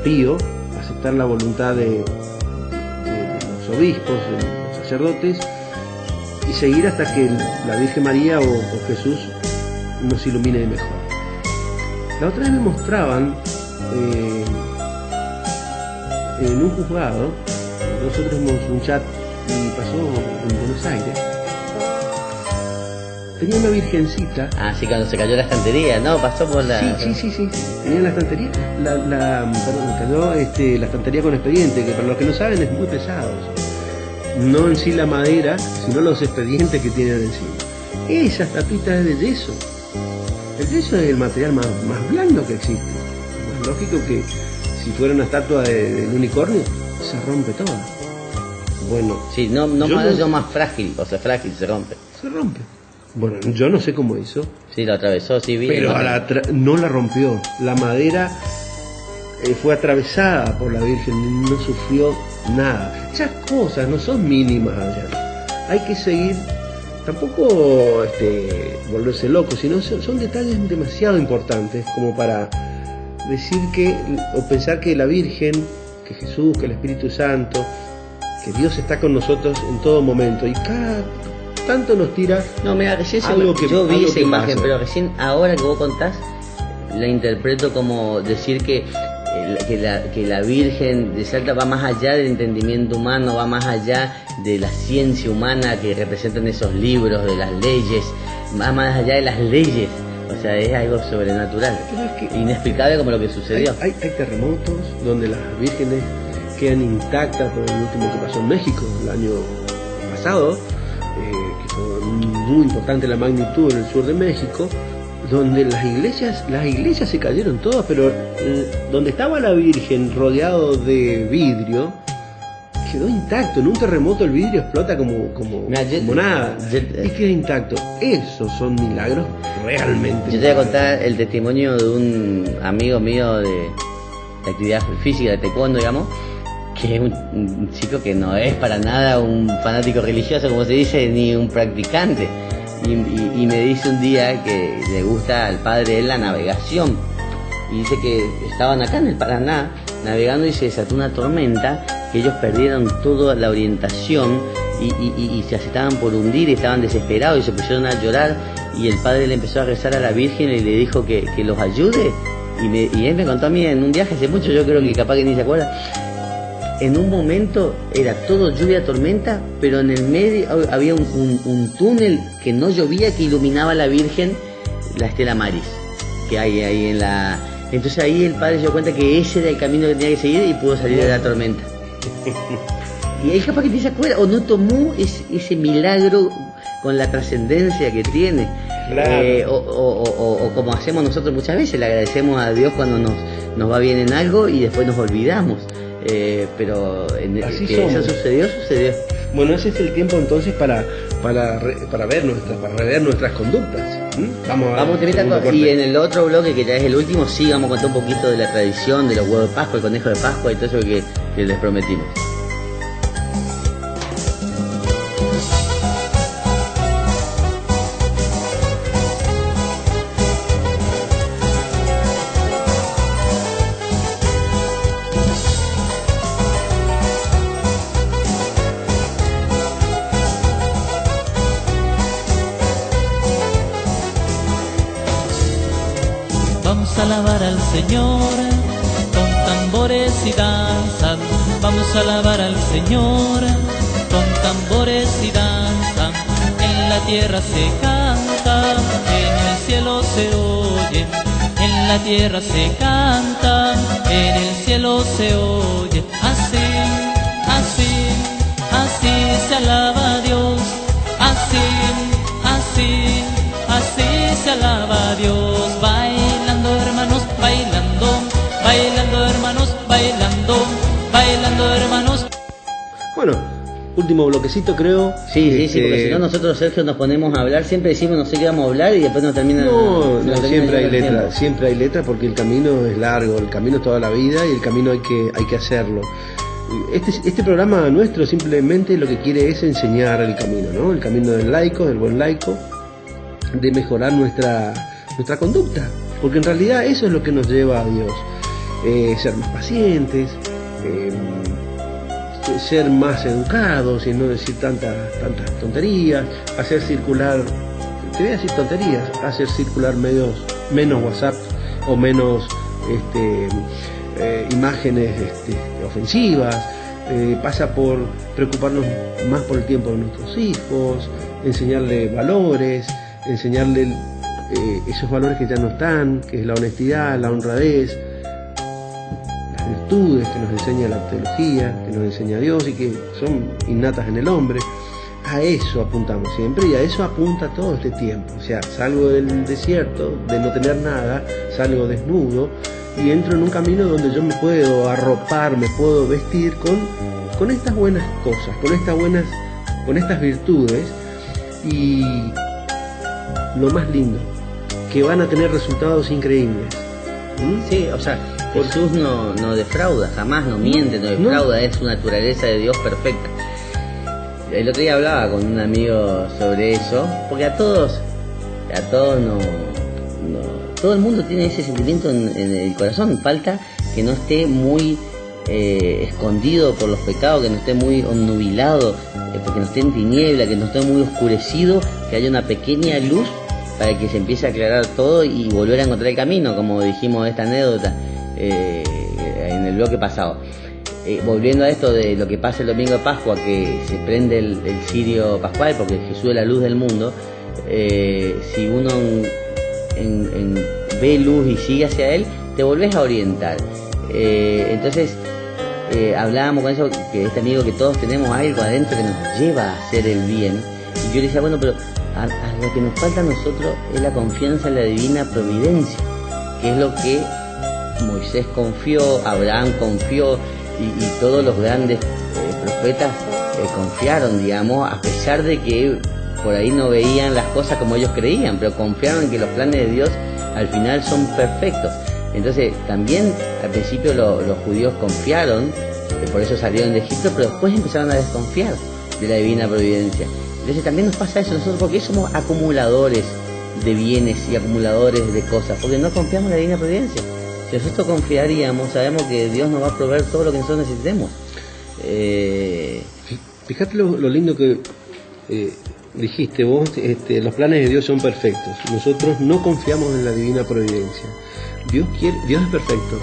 Pío, aceptar la voluntad de los obispos, de los sacerdotes, y seguir hasta que la Virgen María o Jesús nos ilumine mejor. La otra vez me mostraban en un juzgado, nosotros tenemos un chat y pasó en Buenos Aires, tenía una virgencita. Ah, sí, cuando se cayó la estantería, ¿no? Pasó por la... Sí. Tenía la estantería, cayó la estantería con expediente, que para los que no saben es muy pesado eso. No en sí la madera, sino los expedientes que tienen encima. Esa estatuita es de yeso. El yeso es el material más blando que existe. Más lógico que si fuera una estatua del unicornio, se rompe toda. Bueno, Sí, no más frágil, o sea, frágil, se rompe. se rompe. Bueno, yo no sé cómo hizo, Sí, lo atravesó, sí, vi. pero no la rompió. La madera fue atravesada por la Virgen, no sufrió nada. Esas cosas no son mínimas allá. Hay que seguir, tampoco volverse loco, sino son detalles demasiado importantes como para decir o pensar que la Virgen, que Jesús, que el Espíritu Santo, que Dios está con nosotros en todo momento y cada tanto nos tira. No, mira, recién algo yo vi esa que imagen, pasó. pero recién ahora que vos contás, la interpreto como decir que la Virgen de Salta va más allá del entendimiento humano, va más allá de la ciencia humana que representan esos libros, de las leyes, va más allá de las leyes. O sea, es algo sobrenatural, Pero es que inexplicable como lo que sucedió. hay terremotos donde las vírgenes quedan intactas, por el último que pasó en México el año pasado, que fue muy importante la magnitud en el sur de México, donde las iglesias se cayeron todas, pero donde estaba la Virgen rodeado de vidrio quedó intacto. En un terremoto el vidrio explota como nada y queda intacto. Esos son milagros realmente. Yo te voy a contar el testimonio de un amigo mío de actividad física, de taekwondo, digamos, que es un chico que no es para nada un fanático religioso, como se dice, ni un practicante. Y me dice un día que le gusta al padre de la navegación. Y dice que estaban acá en el Paraná navegando y se desató una tormenta, que ellos perdieron toda la orientación y se estaban por hundir y estaban desesperados y se pusieron a llorar, y el padre le empezó a rezar a la Virgen y le dijo que los ayude. Y él me contó a mí en un viaje hace mucho, yo creo que capaz que ni se acuerda. En un momento era todo lluvia, tormenta, pero en el medio había un túnel que no llovía, que iluminaba a la Virgen, la Estela Maris, que hay ahí en la... Entonces ahí el padre se dio cuenta que ese era el camino que tenía que seguir y pudo salir de la tormenta. Y ahí capaz que ni se acuerda, o no tomó ese milagro con la trascendencia que tiene. Claro. O como hacemos nosotros muchas veces, le agradecemos a Dios cuando nos va bien en algo y después nos olvidamos. Pero Así que somos. eso sucedió. Bueno, ese es el tiempo entonces para rever nuestras conductas. Vamos Vamos a segundo terminar corte. y en el otro bloque, que ya es el último, sí vamos a contar un poquito de la tradición de los huevos de Pascua, el conejo de Pascua y todo eso que les prometimos. Vamos a alabar al Señor con tambores y danzas. Vamos a alabar al Señor con tambores y danzas. En la tierra se canta, en el cielo se oye la tierra se canta, en el cielo se oye. Así, así, así se alaba a Dios. Así, así, así se alaba a Dios. Bailando hermanos, bailando, bailando hermanos, bailando, bailando hermanos. Bueno, último bloquecito creo. Sí, porque si no nosotros, Sergio, nos ponemos a hablar, siempre decimos no sé qué vamos a hablar y después nos termina... No, nos termina siempre hay yendo el letra, tiempo. siempre hay letra porque el camino es largo, el camino es toda la vida y el camino hay que hacerlo. Este programa nuestro simplemente lo que quiere es enseñar el camino, ¿no? El camino del laico, del buen laico, de mejorar nuestra conducta, porque en realidad eso es lo que nos lleva a Dios. Ser más pacientes, ser más educados y no decir tantas tonterías, hacer circular, te voy a decir tonterías, hacer circular menos WhatsApp o menos imágenes ofensivas, pasa por preocuparnos más por el tiempo de nuestros hijos, enseñarle valores, enseñarle esos valores que ya no están, que es la honestidad, la honradez, las virtudes que nos enseña la teología, que nos enseña Dios y que son innatas en el hombre. A eso apuntamos siempre y a eso apunta todo este tiempo. O sea, salgo del desierto, de no tener nada, salgo desnudo y entro en un camino donde yo me puedo arropar, me puedo vestir con estas buenas cosas, con estas virtudes, y lo más lindo, que van a tener resultados increíbles. Sí, o sea, Jesús no defrauda, jamás no miente, no defrauda, es su naturaleza de Dios perfecta. El otro día hablaba con un amigo sobre eso, porque a todos todo el mundo tiene ese sentimiento en el corazón. Falta que no esté muy escondido por los pecados, que no esté muy onnubilado, porque no esté en tiniebla, que no esté muy oscurecido, que haya una pequeña luz para que se empiece a aclarar todo y volver a encontrar el camino, como dijimos esta anécdota en el bloque pasado. Volviendo a esto de lo que pasa el domingo de Pascua, que se prende el cirio pascual, porque Jesús es la luz del mundo. Si uno ve luz y sigue hacia él, te volvés a orientar. Entonces hablábamos con eso, que este amigo, que todos tenemos algo adentro que nos lleva a hacer el bien, y yo le decía, bueno, pero a lo que nos falta a nosotros es la confianza en la divina providencia, que es lo que Moisés confió, Abraham confió, y todos los grandes profetas confiaron, digamos, a pesar de que por ahí no veían las cosas como ellos creían, pero confiaron en que los planes de Dios al final son perfectos. Entonces también al principio los judíos confiaron, por eso salieron de Egipto, pero después empezaron a desconfiar de la divina providencia. Entonces también nos pasa eso nosotros, porque somos acumuladores de bienes y acumuladores de cosas, porque no confiamos en la divina providencia. Si nosotros confiaríamos, sabemos que Dios nos va a proveer todo lo que nosotros necesitemos. Fíjate lo lindo que dijiste vos, los planes de Dios son perfectos. Nosotros no confiamos en la divina providencia. Dios es perfecto.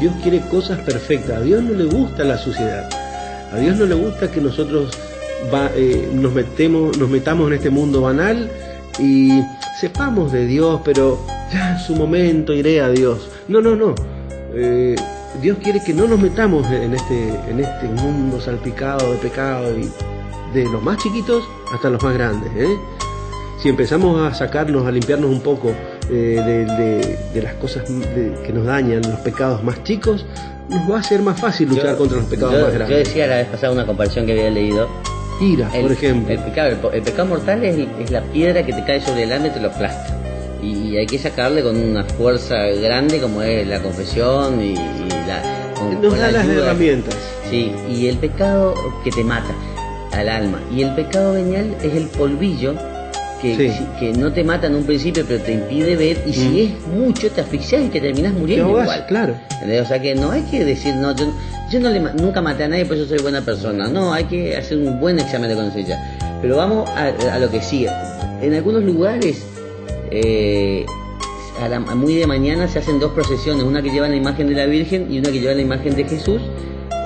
Dios quiere cosas perfectas. A Dios no le gusta la suciedad. A Dios no le gusta que nosotros nos metamos en este mundo banal y sepamos de Dios, pero ya en su momento iré a Dios. No. Dios quiere que no nos metamos en este mundo salpicado de pecado, y de los más chiquitos hasta los más grandes. Si empezamos a sacarnos, a limpiarnos un poco de las cosas que nos dañan, los pecados más chicos, nos va a ser más fácil luchar contra los pecados más grandes. Yo decía la vez pasada una comparación que había leído. Ira, por ejemplo. El pecado mortal es la piedra que te cae sobre el alma y te lo aplasta. Y hay que sacarle con una fuerza grande, como es la confesión nos da las herramientas. Sí, y el pecado que te mata al alma. Y el pecado venial es el polvillo que no te mata en un principio, pero te impide ver, y si es mucho te asfixias y te terminas muriendo igual. Claro. O sea que no hay que decir, no, yo nunca maté a nadie, por eso soy buena persona. No, hay que hacer un buen examen de conciencia. Pero vamos a lo que sigue. En algunos lugares, muy de mañana se hacen dos procesiones, una que lleva la imagen de la Virgen y una que lleva la imagen de Jesús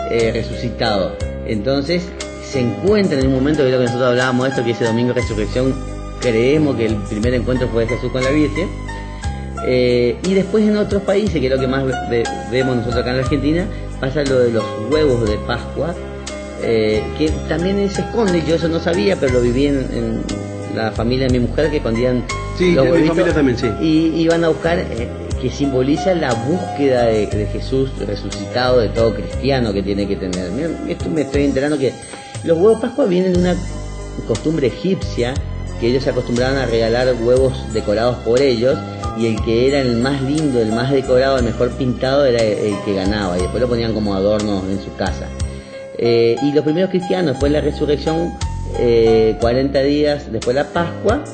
resucitado. Entonces se encuentran en un momento, que es lo que nosotros hablábamos de esto, que ese domingo de resurrección creemos que el primer encuentro fue de Jesús con la Virgen, Y después en otros países, que es lo que más vemos nosotros acá en la Argentina, pasa lo de los huevos de Pascua, que también se esconde. Yo eso no sabía, pero lo viví en la familia de mi mujer, que escondían Sí, los en mi huevitos familia también, sí. y iban a buscar, que simboliza la búsqueda de Jesús resucitado, de todo cristiano que tiene que tener. Miren, esto me estoy enterando que los huevos de Pascua vienen de una costumbre egipcia, que ellos se acostumbraban a regalar huevos decorados por ellos, y el que era el más lindo, el más decorado, el mejor pintado era el que ganaba, y después lo ponían como adornos en su casa. Y los primeros cristianos, después de la resurrección, 40 días después de la Pascua,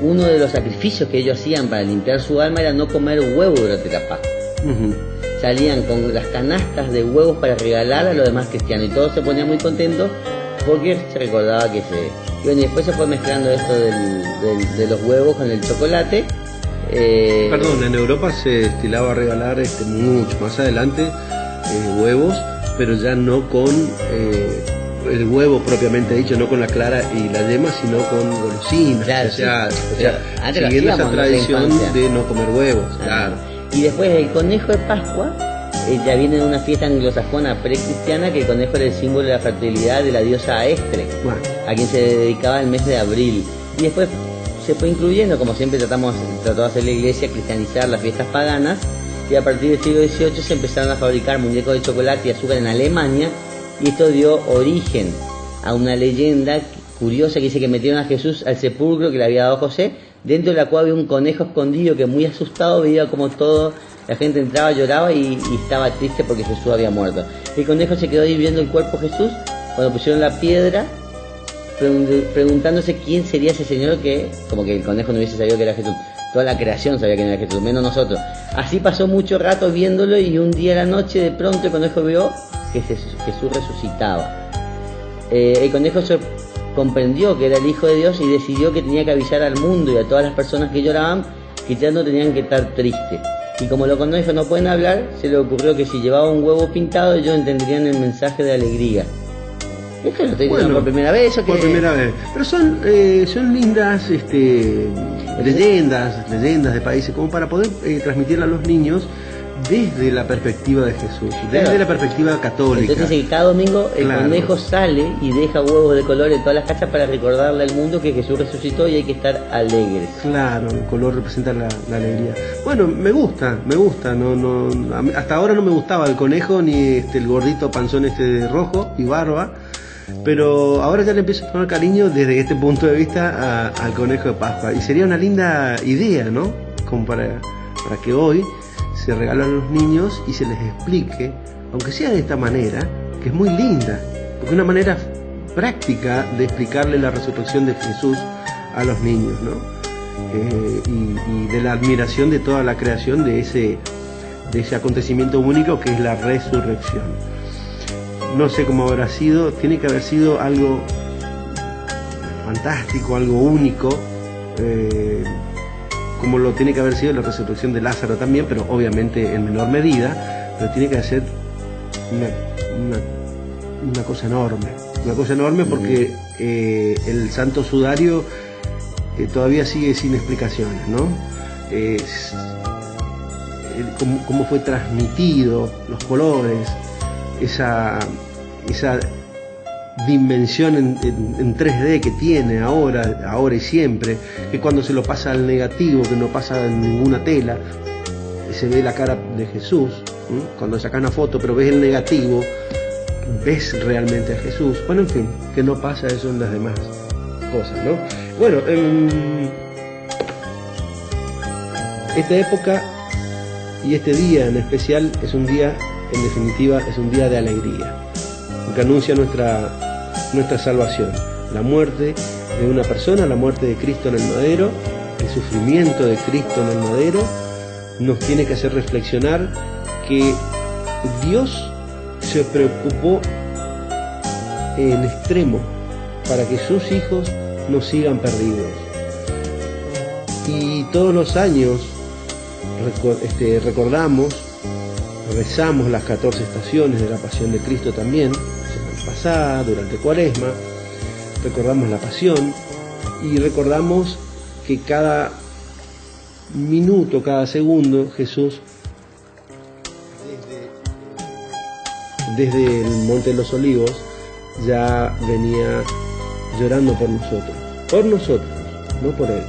uno de los sacrificios que ellos hacían para limpiar su alma era no comer huevo durante la Pascua. Salían con las canastas de huevos para regalar a los demás cristianos, y todos se ponían muy contentos porque se recordaba que y bueno, y después se fue mezclando esto de los huevos con el chocolate. Perdón, en Europa se estilaba a regalar mucho más adelante huevos, pero ya no con el huevo propiamente dicho, no con la clara y la yema, sino con golosinas. Claro, o sea, antes siguiendo esa hacíamos, tradición ¿no?, de no comer huevos. Claro. Y después el conejo de Pascua, ya viene de una fiesta anglosajona precristiana, que el conejo era el símbolo de la fertilidad de la diosa Estre, Bueno, a quien se dedicaba el mes de abril. Y después se fue incluyendo, como siempre trató de hacer la iglesia, cristianizar las fiestas paganas, y a partir del siglo XVIII se empezaron a fabricar muñecos de chocolate y azúcar en Alemania, y esto dio origen a una leyenda curiosa que dice que metieron a Jesús al sepulcro que le había dado José, dentro de la cual había un conejo escondido que, muy asustado, veía como la gente entraba, lloraba y estaba triste porque Jesús había muerto. El conejo se quedó ahí viendo el cuerpo de Jesús cuando pusieron la piedra, preguntándose quién sería ese señor, que como que el conejo no hubiese sabido que era Jesús. Toda la creación sabía que no era Jesús, menos nosotros. Así pasó mucho rato viéndolo, y un día a la noche de pronto el conejo vio que Jesús resucitaba. El conejo comprendió que era el Hijo de Dios y decidió que tenía que avisar al mundo y a todas las personas que lloraban que ya no tenían que estar tristes. Y como los conejos no pueden hablar, se le ocurrió que si llevaba un huevo pintado, ellos entenderían el mensaje de alegría. Esto lo estoy diciendo por primera vez, ¿o qué? Por primera vez. Pero son lindas leyendas de países, como para poder transmitirla a los niños desde la perspectiva de Jesús, desde Claro. la perspectiva católica. Entonces cada domingo el Claro. conejo sale y deja huevos de color en todas las casas para recordarle al mundo que Jesús resucitó y hay que estar alegres. Claro, el color representa la alegría. Bueno, me gusta. Hasta ahora no me gustaba el conejo ni el gordito panzón rojo y barba, pero ahora ya le empiezo a tomar cariño desde este punto de vista al conejo de Pascua. Y sería una linda idea, ¿no? Como para que hoy se regalen a los niños y se les explique, aunque sea de esta manera, que es muy linda, porque es una manera práctica de explicarle la resurrección de Jesús a los niños, ¿no? Y de la admiración de toda la creación de ese acontecimiento único que es la resurrección. No sé cómo habrá sido, tiene que haber sido algo fantástico, algo único, como lo tiene que haber sido la resurrección de Lázaro también, pero obviamente en menor medida, pero tiene que ser una cosa enorme, porque el Santo Sudario todavía sigue sin explicaciones, ¿no? Cómo fue transmitido, los colores, esa dimensión en 3D que tiene ahora y siempre, que cuando se lo pasa al negativo, que no pasa en ninguna tela, se ve la cara de Jesús, ¿sí? Cuando sacas una foto pero ves el negativo, ves realmente a Jesús. Bueno, en fin, que no pasa eso en las demás cosas, ¿no? Bueno, esta época y este día en especial es un día, en definitiva, es un día de alegría, que anuncia nuestra salvación, la muerte de una persona, la muerte de Cristo en el madero, el sufrimiento de Cristo en el madero, nos tiene que hacer reflexionar que Dios se preocupó en extremo para que sus hijos no sigan perdidos. Y todos los años recordamos, rezamos las 14 estaciones de la Pasión de Cristo también, semana pasada, durante Cuaresma, recordamos la Pasión y recordamos que cada minuto, cada segundo, Jesús, desde el Monte de los Olivos, ya venía llorando por nosotros, no por Él.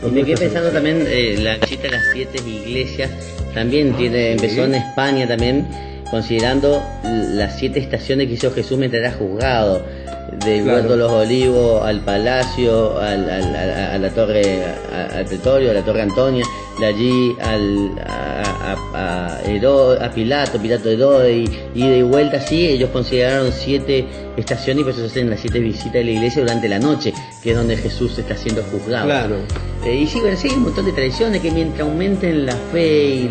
Y me quedé pensando también, la cita de las 7 iglesias también empezó en España también, considerando las 7 estaciones que hizo Jesús mientras era juzgado, del Huerto de los Olivos al Palacio, a la Torre, al Pretorio, a la Torre Antonia, de allí a Pilato Herodes, y de vuelta así. Ellos consideraron 7 estaciones y por eso se hacen las 7 visitas de la iglesia durante la noche, que es donde Jesús está siendo juzgado. Claro. Y sí, bueno, sí, hay un montón de tradiciones que mientras aumenten la fe y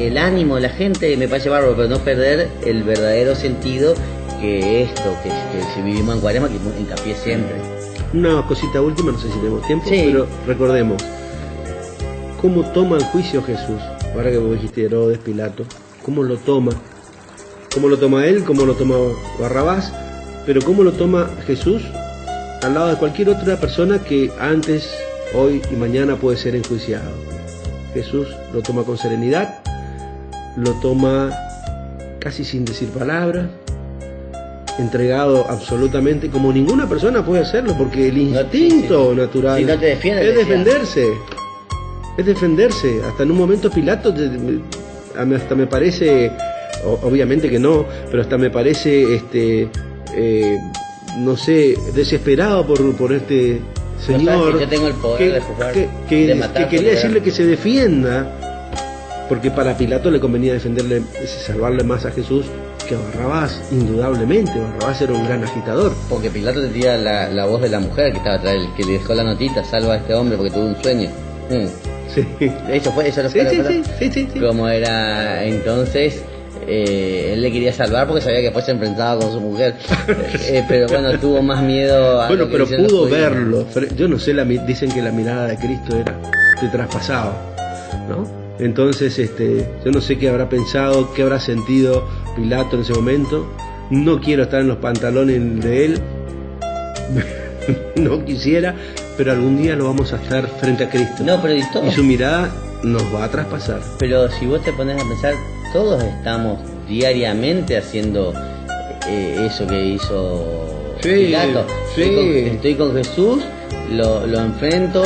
el ánimo de la gente, me parece bárbaro, pero no perder el verdadero sentido que esto, que si vivimos en Cuaresma, que hincapié siempre. Una cosita última, no sé si tenemos tiempo, Sí. pero recordemos cómo toma el juicio Jesús. Ahora que vos dijiste Herodes, Pilato, cómo lo toma él, cómo lo toma Barrabás, pero cómo lo toma Jesús al lado de cualquier otra persona que antes, hoy y mañana puede ser enjuiciado. Jesús lo toma con serenidad, lo toma casi sin decir palabras, entregado absolutamente, como ninguna persona puede hacerlo, porque el instinto natural si no te defiendes, es defenderse. Hasta en un momento Pilato hasta me parece, obviamente que no, pero hasta me parece no sé, desesperado por este señor, yo tengo el poder de juzgar, de matar, que quería decirle que se defienda, porque para Pilato le convenía salvarle más a Jesús que a Barrabás, indudablemente. Barrabás era un gran agitador. Porque Pilato tenía la voz de la mujer que estaba atrás, el que le dejó la notita: salva a este hombre porque tuvo un sueño. Sí. Eso fue. Sí. Como era entonces, él le quería salvar porque sabía que después se enfrentaba con su mujer. Pero bueno, tuvo más miedo a bueno, lo que pero dicen los pudo judíos. verlo. Yo no sé, dicen que la mirada de Cristo te traspasaba, ¿no? Entonces, yo no sé qué habrá pensado, qué habrá sentido Pilato en ese momento. No quiero estar en los pantalones de él, no quisiera, pero algún día lo vamos a estar frente a Cristo. No, pero y su mirada nos va a traspasar. Pero si vos te pones a pensar, todos estamos diariamente haciendo eso que hizo Pilato. Estoy con Jesús, lo enfrento,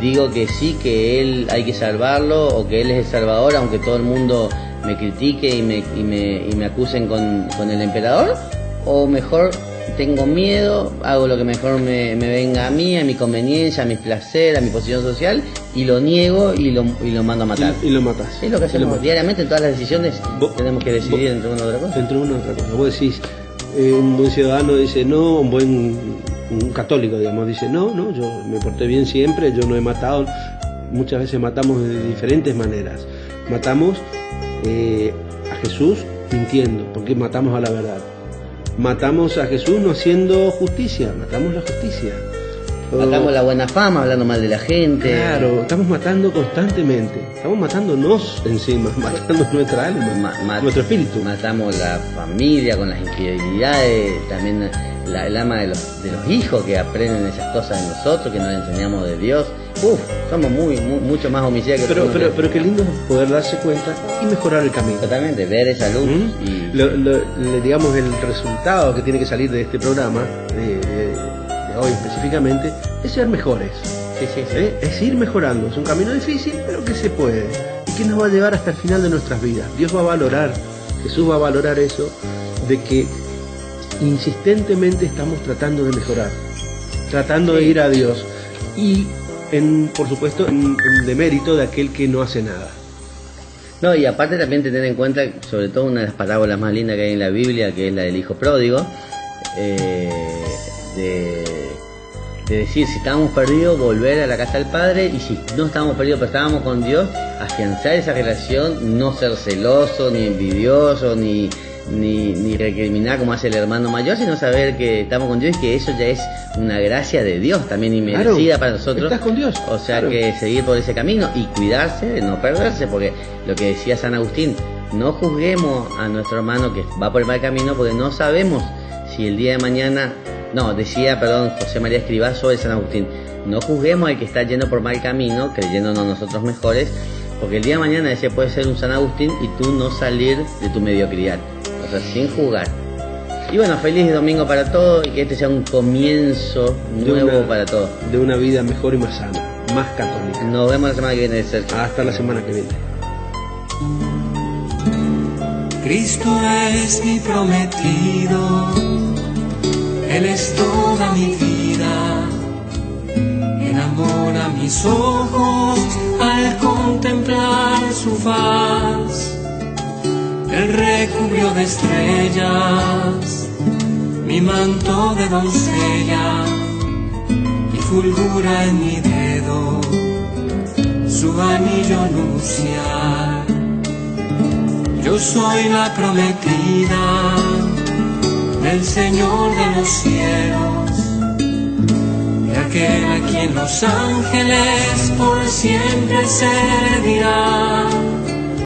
digo que sí, que él hay que salvarlo, o que él es el Salvador, aunque todo el mundo me critique y me acusen con el emperador, o mejor tengo miedo, hago lo que mejor me venga a mí, a mi conveniencia, a mi placer, a mi posición social, y lo niego y lo mando a matar. Y lo matas. Es lo que hacemos diariamente en todas las decisiones. Tenemos que decidir entre una u otra cosa. Entre una u otra cosa. Vos decís, un buen ciudadano dice no, un católico, digamos, dice no, yo me porté bien siempre, yo no he matado. Muchas veces matamos de diferentes maneras. Matamos a Jesús mintiendo, porque matamos a la verdad. Matamos a Jesús no haciendo justicia, matamos la justicia. Matamos la buena fama, hablando mal de la gente. Claro, estamos matando constantemente. Estamos matándonos encima, matando nuestra alma, nuestro espíritu. Matamos la familia con las infidelidades, también el alma de los hijos que aprenden esas cosas de nosotros, que nos enseñamos de Dios. Somos mucho más homicidas que pero qué lindo poder darse cuenta y mejorar el camino. Totalmente, ver esa luz y digamos, el resultado que tiene que salir de este programa, de hoy específicamente, es ser mejores. Sí. Es ir mejorando. Es un camino difícil, pero que se puede y que nos va a llevar hasta el final de nuestras vidas. Dios va a valorar, Jesús va a valorar eso, de que insistentemente estamos tratando de mejorar, tratando de ir a Dios, y por supuesto en demérito de aquel que no hace nada. No, y aparte también tener en cuenta, sobre todo una de las parábolas más lindas que hay en la Biblia, que es la del hijo pródigo, de decir, si estábamos perdidos, volver a la casa del Padre, y si no estábamos perdidos pero estábamos con Dios, afianzar esa relación, no ser celoso, ni envidioso, ni recriminar como hace el hermano mayor, sino saber que estamos con Dios y que eso ya es una gracia de Dios también inmerecida para nosotros. Estás con Dios. O sea, que seguir por ese camino y cuidarse de no perderse, porque lo que decía San Agustín, no juzguemos a nuestro hermano que va por el mal camino, porque no sabemos si el día de mañana No, decía, perdón, José María Escrivá sobre San Agustín: no juzguemos al que está yendo por mal camino, creyéndonos nosotros mejores, porque el día de mañana ese puede ser un San Agustín y tú no salir de tu mediocridad. O sea, sin juzgar. Y bueno, feliz domingo para todos y que este sea un comienzo nuevo para todos. De una vida mejor y más sana, más católica. Nos vemos la semana que viene, Sergio. Hasta la semana que viene. Cristo es mi prometido, Él es toda mi vida, enamora mis ojos al contemplar su faz. Él recubrió de estrellas mi manto de doncella y fulgura en mi dedo su anillo nupcial. Yo soy la prometida del Señor de los cielos, de aquel a quien los ángeles por siempre servirán.